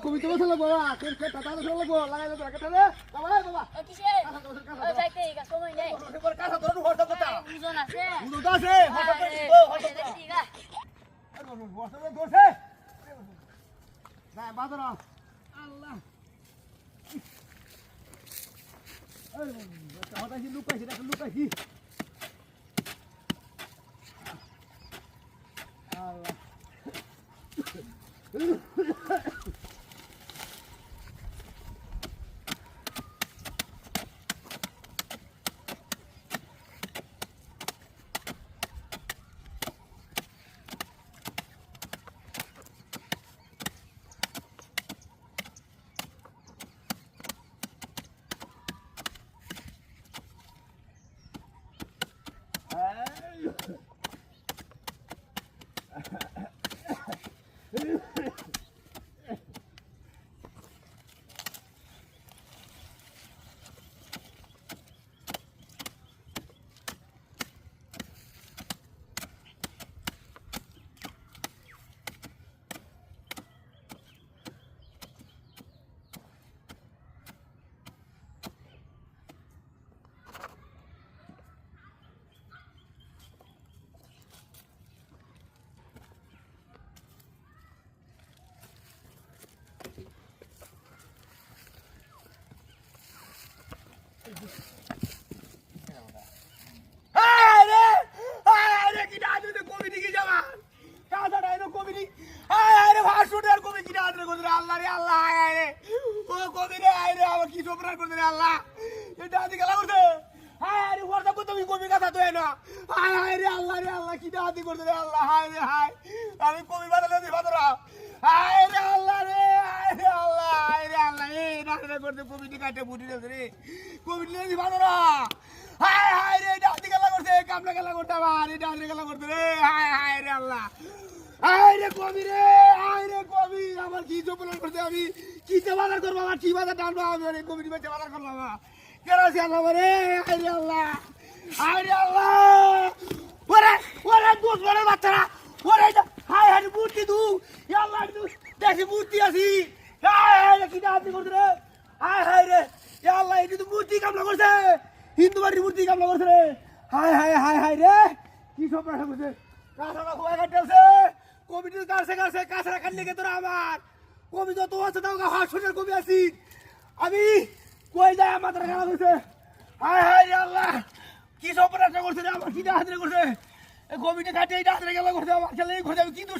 কবিতা বসে লাগবো টাটা বসে লাগবো লাগাই দেবো কাটালে বাবা বাবা কিসে ও যাইতে গা সময় নেই কাটা ধরু হরদা কথা দুজন আছে দুটো আছে হরদা দেখি গা বসে ধরছে না বাজার আল্লাহ এই হঠাৎ লুকাইছি দেখো লুকাইছি আল্লাহ আমি কবি বানালে হায় রে আল্লাহ রে আল্লাহ রে আল্লাহ এই রান্না করতে কবিটি কাটে বুটি রে কবিটি লে দিবা না হায় হায় রে ডাদি গেলা করতে কামলা গেলা করতে আমার এই ডাদি গেলা করতে রে হায় হায় রে আল্লাহ হায় রে কবি আমার কি জবলান করতে আমি কি বাজার করব আমার কি বাজার ডালবো আমি এই কবিটি বেচে বাজার করলাম কেরাসি আল্লাহ রে হায় রে আল্লাহ ওরে ওরে দুধ বড় বাচ্চারা ওরে হায় হায় মূর্তি দু আল্লাহ দু দেখি মূর্তি আছি হায় হায় কি ডাদি করতে রে হায় হায় রে আল্লাহ এই তো মূর্তি কামলা করছে হিন্দু বাড়ির মূর্তি কামলা করছে রে হায় হায় হায় হায় রে কি সব রাখা করছে কাঁচা খোয়া কাটছে কবিটির কাছে কাঁচা রাখার লেগে তোরা আমার কবি যত আছে তাও হাসনের কবি আছি আমি কই যায় আমার গালা করছে হায় হায় রে আল্লাহ কি সব রাখা করছে রে আমার কি ডাহাত রে করছে কবিটা কাটে এই ডাহাত রে গেলা করছে আমার ছেলে করছে আমি কি দোষ